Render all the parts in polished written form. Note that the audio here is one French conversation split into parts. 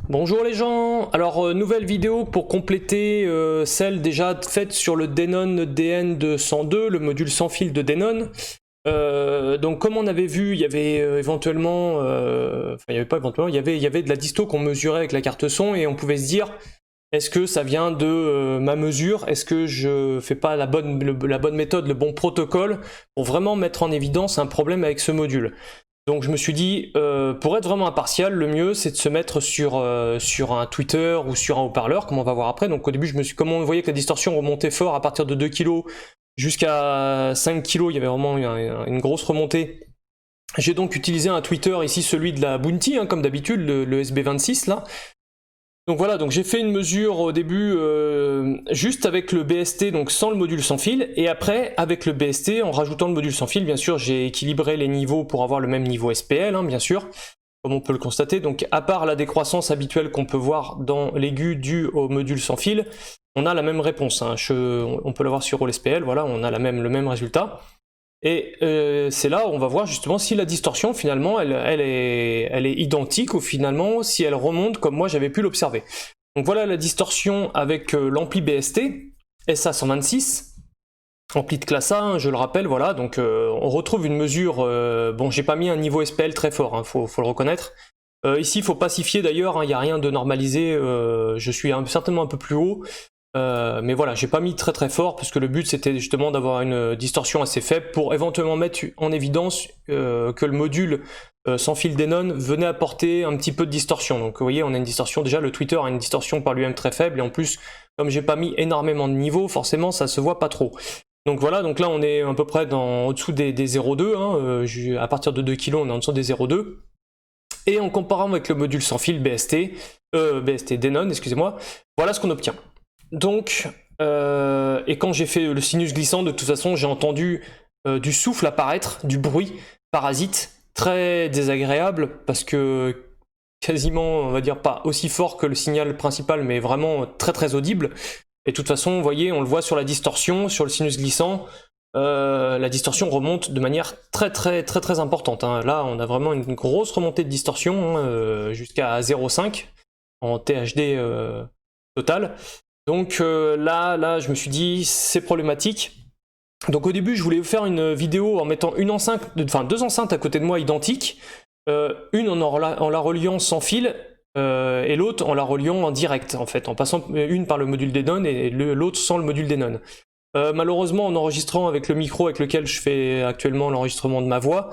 Bonjour les gens. Alors nouvelle vidéo pour compléter celle déjà faite sur le Denon DN202, le module sans fil de Denon. Donc comme on avait vu, il y avait éventuellement, enfin il y avait pas éventuellement, il y avait de la disto qu'on mesurait avec la carte son et on pouvait se dire, est-ce que ça vient de ma mesure? Est-ce que je fais pas la bonne méthode, le bon protocole pour vraiment mettre en évidence un problème avec ce module? Donc je me suis dit, pour être vraiment impartial, le mieux c'est de se mettre sur un Twitter ou sur un haut-parleur, comme on va voir après. Donc au début, comme on voyait que la distorsion remontait fort à partir de 2 kg jusqu'à 5 kg, il y avait vraiment une grosse remontée. J'ai donc utilisé un Twitter, ici celui de la Bounty, hein, comme d'habitude, le SB26 là. Donc voilà, donc j'ai fait une mesure au début juste avec le BST, donc sans le module sans fil, et après avec le BST en rajoutant le module sans fil. Bien sûr, j'ai équilibré les niveaux pour avoir le même niveau SPL, hein, bien sûr, comme on peut le constater. Donc à part la décroissance habituelle qu'on peut voir dans l'aigu dû au module sans fil, on a la même réponse, hein. On peut l'avoir sur All SPL, voilà, on a le même résultat. Et c'est là où on va voir justement si la distorsion finalement elle est identique ou finalement si elle remonte comme moi j'avais pu l'observer. Donc voilà la distorsion avec l'ampli BST, SA126, ampli de classe A, hein, je le rappelle, voilà, donc on retrouve une mesure, bon j'ai pas mis un niveau SPL très fort, hein, faut le reconnaître. Ici il faut pacifier d'ailleurs, il n'y a rien de normalisé, je suis certainement un peu plus haut. Mais voilà, j'ai pas mis très fort parce que le but c'était justement d'avoir une distorsion assez faible pour éventuellement mettre en évidence que le module sans fil Denon venait apporter un petit peu de distorsion. Donc vous voyez, on a une distorsion, déjà le Twitter a une distorsion par lui-même très faible et en plus, comme j'ai pas mis énormément de niveaux, forcément ça se voit pas trop. Donc voilà, donc là on est à peu près au-dessous des 0,2, hein, à partir de 2 kg on est en dessous des 0,2. Et en comparant avec le module sans fil BST Denon, excusez-moi, voilà ce qu'on obtient. Donc, et quand j'ai fait le sinus glissant, de toute façon, j'ai entendu du souffle apparaître, du bruit parasite, très désagréable, parce que quasiment, on va dire, pas aussi fort que le signal principal, mais vraiment très audible. Et de toute façon, vous voyez, on le voit sur la distorsion, sur le sinus glissant, la distorsion remonte de manière très importante, hein. Là, on a vraiment une grosse remontée de distorsion, hein, jusqu'à 0,5 en THD total. Donc là, je me suis dit, c'est problématique. Donc au début, je voulais vous faire une vidéo en mettant deux enceintes à côté de moi identiques, une en la reliant sans fil, et l'autre en la reliant en direct, en fait, en passant une par le module Denon et l'autre sans le module Denon. Malheureusement, en enregistrant avec le micro avec lequel je fais actuellement l'enregistrement de ma voix,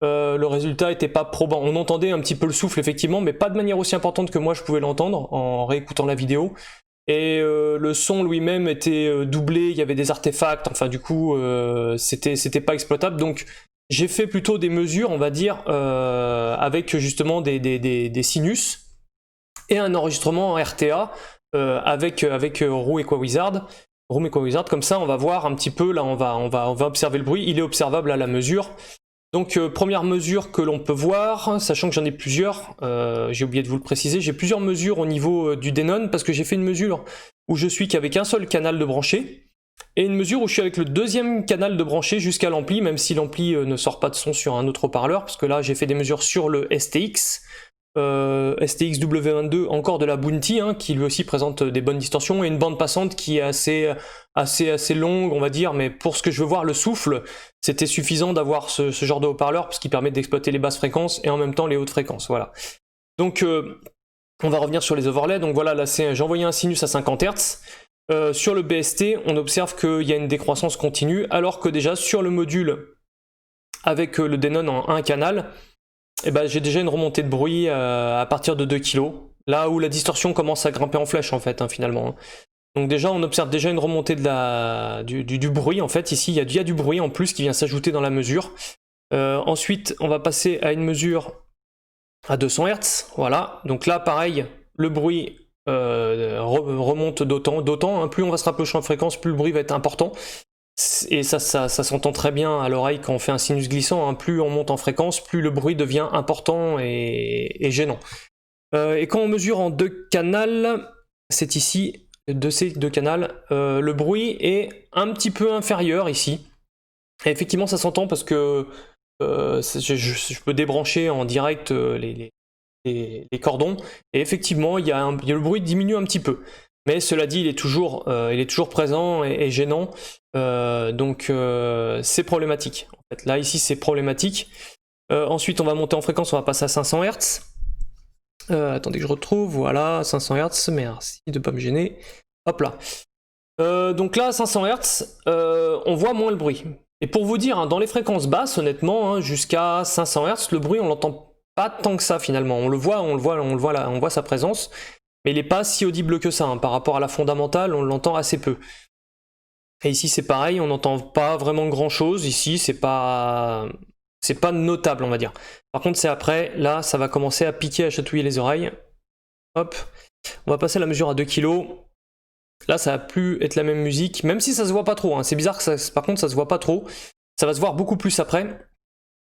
le résultat était pas probant. On entendait un petit peu le souffle effectivement, mais pas de manière aussi importante que moi je pouvais l'entendre en réécoutant la vidéo. Et le son lui-même était doublé, il y avait des artefacts, enfin du coup c'était pas exploitable. Donc j'ai fait plutôt des mesures, on va dire, avec justement des sinus et un enregistrement en RTA avec Room Equawizard. Comme ça on va voir un petit peu, là on va observer le bruit, il est observable à la mesure. Donc première mesure que l'on peut voir, sachant que j'en ai plusieurs, j'ai oublié de vous le préciser, j'ai plusieurs mesures au niveau du Denon, parce que j'ai fait une mesure où je suis qu'avec un seul canal de branché, et une mesure où je suis avec le deuxième canal de branché jusqu'à l'ampli, même si l'ampli ne sort pas de son sur un autre haut-parleur, parce que là j'ai fait des mesures sur le STX, STX W22, encore de la Bounty, hein, qui lui aussi présente des bonnes distorsions, et une bande passante qui est assez longue, on va dire, mais pour ce que je veux voir, le souffle, c'était suffisant d'avoir ce genre de haut-parleur, parce qu'il permet d'exploiter les basses fréquences et en même temps les hautes fréquences, voilà. Donc on va revenir sur les overlays. Donc voilà, là j'ai envoyé un sinus à 50 Hz. Sur le BST, on observe qu'il y a une décroissance continue, alors que déjà sur le module avec le Denon en un canal, eh ben, j'ai déjà une remontée de bruit à partir de 2 kg, là où la distorsion commence à grimper en flèche en fait, hein, finalement, hein. Donc déjà on observe déjà une remontée du bruit en fait. Ici il y a du bruit en plus qui vient s'ajouter dans la mesure. Ensuite on va passer à une mesure à 200 Hz, voilà. Donc là pareil, le bruit remonte d'autant, hein. Plus on va se rapprocher en fréquence, plus le bruit va être important. Et ça s'entend très bien à l'oreille quand on fait un sinus glissant, hein. Plus on monte en fréquence, plus le bruit devient important et gênant. Et quand on mesure en 2 canals, c'est ici, de ces 2 canals, le bruit est un petit peu inférieur ici. Et effectivement ça s'entend parce que je peux débrancher en direct les cordons, et effectivement le bruit diminue un petit peu. Mais cela dit, il est toujours présent et gênant, donc c'est problématique. En fait, là, ici, c'est problématique. Ensuite, on va monter en fréquence, on va passer à 500 Hz. Attendez que je retrouve, voilà, 500 Hz, merci de ne pas me gêner. Hop là. Donc là, 500 Hz, on voit moins le bruit. Et pour vous dire, hein, dans les fréquences basses, honnêtement, hein, jusqu'à 500 Hz, le bruit, on l'entend pas tant que ça finalement. On voit sa présence, mais il n'est pas si audible que ça. Hein. Par rapport à la fondamentale, on l'entend assez peu. Et ici, c'est pareil, on n'entend pas vraiment grand-chose. Ici, c'est pas notable, on va dire. Par contre, c'est après, là, ça va commencer à piquer, à chatouiller les oreilles. Hop, on va passer la mesure à 2 kg. Là, ça va plus être la même musique, même si ça se voit pas trop. Hein. C'est bizarre que par contre, ça se voit pas trop. Ça va se voir beaucoup plus après.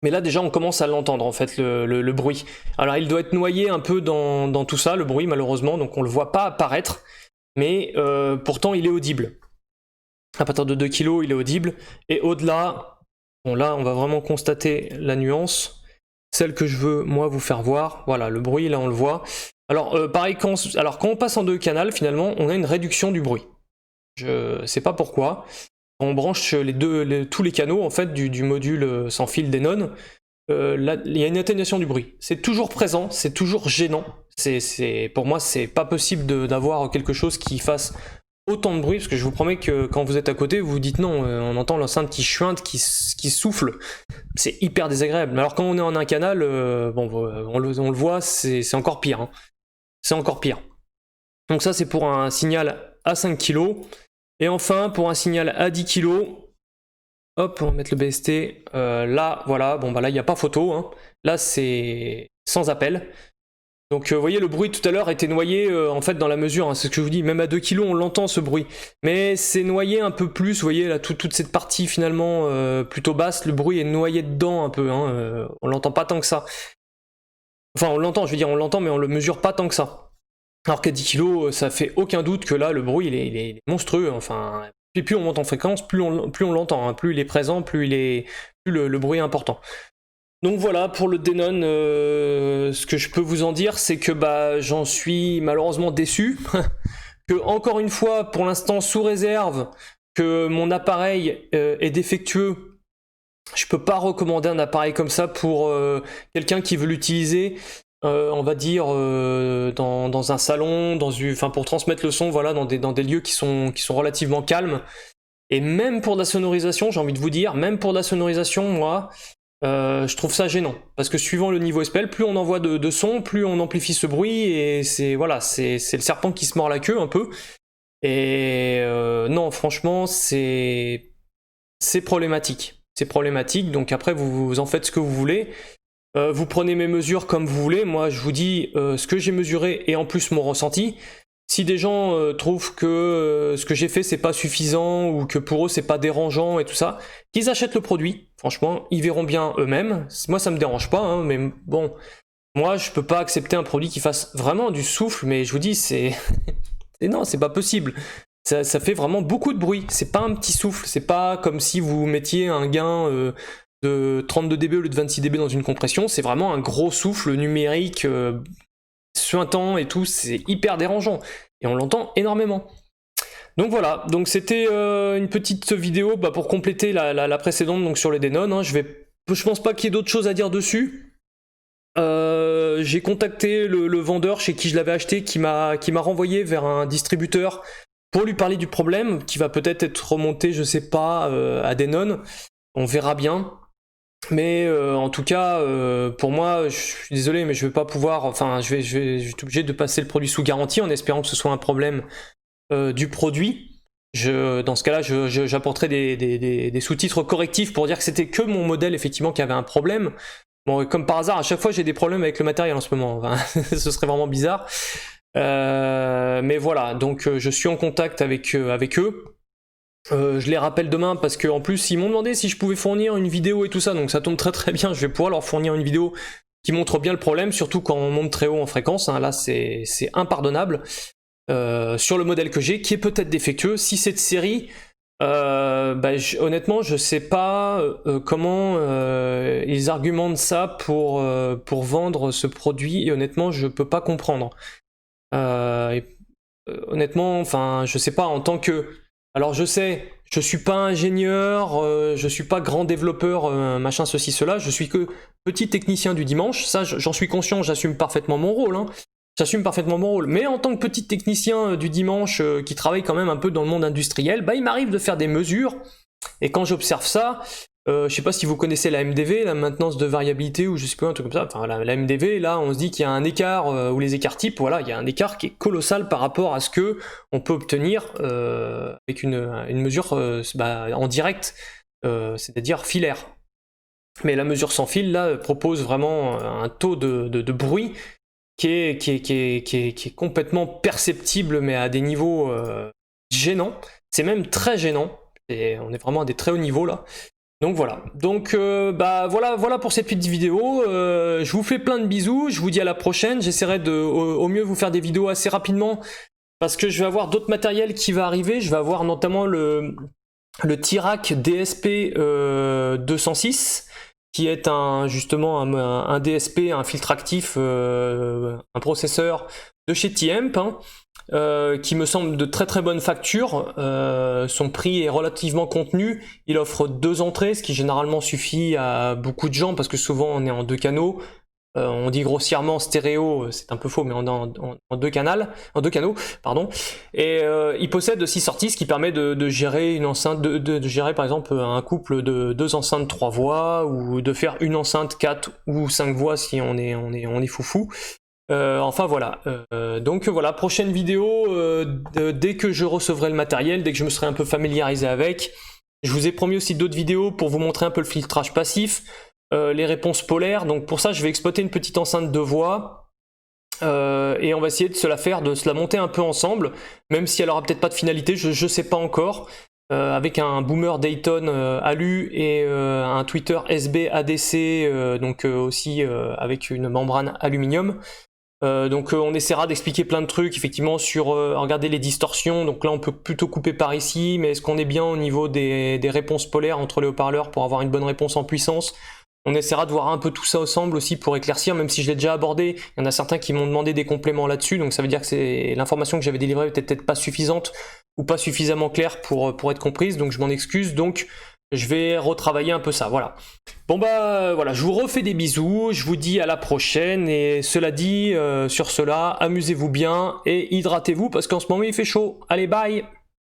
Mais là, déjà, on commence à l'entendre, en fait, le bruit. Alors, il doit être noyé un peu dans tout ça, le bruit, malheureusement. Donc, on le voit pas apparaître. Mais pourtant, il est audible. À partir de 2 kg, il est audible. Et au-delà, bon, là, on va vraiment constater la nuance. Celle que je veux, moi, vous faire voir. Voilà, le bruit, là, on le voit. Alors, pareil, quand on passe en 2 canaux, finalement, on a une réduction du bruit. Je sais pas pourquoi. Quand on branche tous les canaux, en fait, du module sans fil Denon, là, il y a une atténuation du bruit. C'est toujours présent, c'est toujours gênant. Pour moi, c'est pas possible d'avoir quelque chose qui fasse autant de bruit, parce que je vous promets que quand vous êtes à côté, vous vous dites non, on entend l'enceinte qui chuinte, qui souffle. C'est hyper désagréable. Alors quand on est en un canal, on le voit, c'est encore pire. Hein. C'est encore pire. Donc ça, c'est pour un signal à 5 kg. Et enfin, pour un signal à 10 kg, hop, on va mettre le BST. Là, voilà, bon bah là, il n'y a pas photo. Hein. Là, c'est sans appel. Donc vous voyez, le bruit tout à l'heure était noyé en fait dans la mesure, hein, c'est ce que je vous dis, même à 2 kg on l'entend ce bruit. Mais c'est noyé un peu plus, vous voyez là, toute cette partie finalement plutôt basse, le bruit est noyé dedans un peu, hein, on l'entend pas tant que ça. Enfin on l'entend, je veux dire, on l'entend mais on le mesure pas tant que ça. Alors qu'à 10 kg, ça fait aucun doute que là le bruit il est monstrueux, enfin. Et plus on monte en fréquence, plus on l'entend, hein, plus il est présent, plus le bruit est important. Donc voilà, pour le Denon, ce que je peux vous en dire, c'est que j'en suis malheureusement déçu. Que encore une fois, pour l'instant, sous réserve que mon appareil est défectueux, je peux pas recommander un appareil comme ça pour quelqu'un qui veut l'utiliser, on va dire, dans un salon, pour transmettre le son, voilà, dans des lieux qui sont relativement calmes. Et même pour de la sonorisation, j'ai envie de vous dire, même pour de la sonorisation, moi... je trouve ça gênant, parce que suivant le niveau SPL, plus on envoie de son, plus on amplifie ce bruit, et c'est le serpent qui se mord la queue un peu. Et non, franchement, c'est problématique. C'est problématique, donc après vous en faites ce que vous voulez. Vous prenez mes mesures comme vous voulez. Moi, je vous dis ce que j'ai mesuré et en plus mon ressenti. Si des gens trouvent que ce que j'ai fait c'est pas suffisant ou que pour eux c'est pas dérangeant et tout ça, qu'ils achètent le produit. Franchement, ils verront bien eux-mêmes. Moi ça me dérange pas, hein, mais bon, moi je peux pas accepter un produit qui fasse vraiment du souffle, mais je vous dis c'est non, c'est pas possible. Ça fait vraiment beaucoup de bruit. C'est pas un petit souffle. C'est pas comme si vous mettiez un gain de 32 dB au lieu de 26 dB dans une compression. C'est vraiment un gros souffle numérique. Suintant et tout, c'est hyper dérangeant et on l'entend énormément. Donc voilà, donc c'était une petite vidéo pour compléter la précédente, donc sur les Denon. Hein. Je pense pas qu'il y ait d'autres choses à dire dessus. J'ai contacté le vendeur chez qui je l'avais acheté, qui m'a renvoyé vers un distributeur pour lui parler du problème, qui va peut-être être remonté, je sais pas, à Denon. On verra bien. Mais en tout cas, pour moi, je suis désolé, mais je vais pas pouvoir. Enfin, je vais être obligé de passer le produit sous garantie en espérant que ce soit un problème du produit. Dans ce cas-là, j'apporterai des sous-titres correctifs pour dire que c'était que mon modèle effectivement qui avait un problème. Bon, comme par hasard, à chaque fois j'ai des problèmes avec le matériel en ce moment. Enfin, ce serait vraiment bizarre. Mais voilà, donc je suis en contact avec eux. Je les rappelle demain parce qu'en plus ils m'ont demandé si je pouvais fournir une vidéo et tout ça, donc ça tombe très très bien, je vais pouvoir leur fournir une vidéo qui montre bien le problème, surtout quand on monte très haut en fréquence, hein. Là c'est impardonnable sur le modèle que j'ai, qui est peut-être défectueux. Si c'est de série, Honnêtement, je sais pas comment ils argumentent ça pour vendre ce produit, et honnêtement, je peux pas comprendre. Honnêtement, enfin, je sais pas, en tant que... Alors je sais, je suis pas ingénieur, je suis pas grand développeur, machin, ceci, cela, je suis que petit technicien du dimanche, ça j'en suis conscient, j'assume parfaitement mon rôle, hein. J'assume parfaitement mon rôle, mais en tant que petit technicien du dimanche qui travaille quand même un peu dans le monde industriel, bah il m'arrive de faire des mesures, et quand j'observe ça, je sais pas si vous connaissez la MDV, la maintenance de variabilité, ou je sais pas, un truc comme ça, enfin la MDV, là on se dit qu'il y a un écart, ou les écarts types, voilà, il y a un écart qui est colossal par rapport à ce que on peut obtenir avec une mesure en direct, c'est-à-dire filaire. Mais la mesure sans fil, là, propose vraiment un taux de bruit qui est complètement perceptible, mais à des niveaux gênants. C'est même très gênant. Et on est vraiment à des très hauts niveaux là. Donc voilà. Donc voilà pour cette petite vidéo. Je vous fais plein de bisous. Je vous dis à la prochaine. J'essaierai de au mieux vous faire des vidéos assez rapidement parce que je vais avoir d'autres matériels qui va arriver. Je vais avoir notamment le Tirac DSP 206. Qui est justement un DSP, un filtre actif, un processeur de chez T-Amp, qui me semble de très très bonne facture. Son prix est relativement contenu. Il offre 2 entrées, ce qui généralement suffit à beaucoup de gens parce que souvent on est en 2 canaux. On dit grossièrement stéréo, c'est un peu faux, mais on est en 2 canaux, pardon. Et il possède 6 sorties, ce qui permet de gérer une enceinte, de gérer par exemple un couple de 2 enceintes 3 voix, ou de faire une enceinte 4 ou 5 voix si on est foufou. Enfin voilà. Donc voilà, prochaine vidéo, dès que je recevrai le matériel, dès que je me serai un peu familiarisé avec. Je vous ai promis aussi d'autres vidéos pour vous montrer un peu le filtrage passif. Les réponses polaires, donc pour ça je vais exploiter une petite enceinte de voix et on va essayer de se la monter un peu ensemble, même si elle aura peut-être pas de finalité, je sais pas encore, avec un boomer Dayton alu et un tweeter SB ADC, donc aussi avec une membrane aluminium. Donc on essaiera d'expliquer plein de trucs effectivement sur regarder les distorsions, donc là on peut plutôt couper par ici, mais est-ce qu'on est bien au niveau des réponses polaires entre les haut-parleurs pour avoir une bonne réponse en puissance. On essaiera de voir un peu tout ça ensemble aussi pour éclaircir, même si je l'ai déjà abordé. Il y en a certains qui m'ont demandé des compléments là-dessus, donc ça veut dire que l'information que j'avais délivrée était peut-être pas suffisante ou pas suffisamment claire pour être comprise, donc je m'en excuse. Donc je vais retravailler un peu ça, voilà. Bon bah voilà, je vous refais des bisous, je vous dis à la prochaine, et cela dit, sur cela, amusez-vous bien et hydratez-vous parce qu'en ce moment il fait chaud. Allez, bye!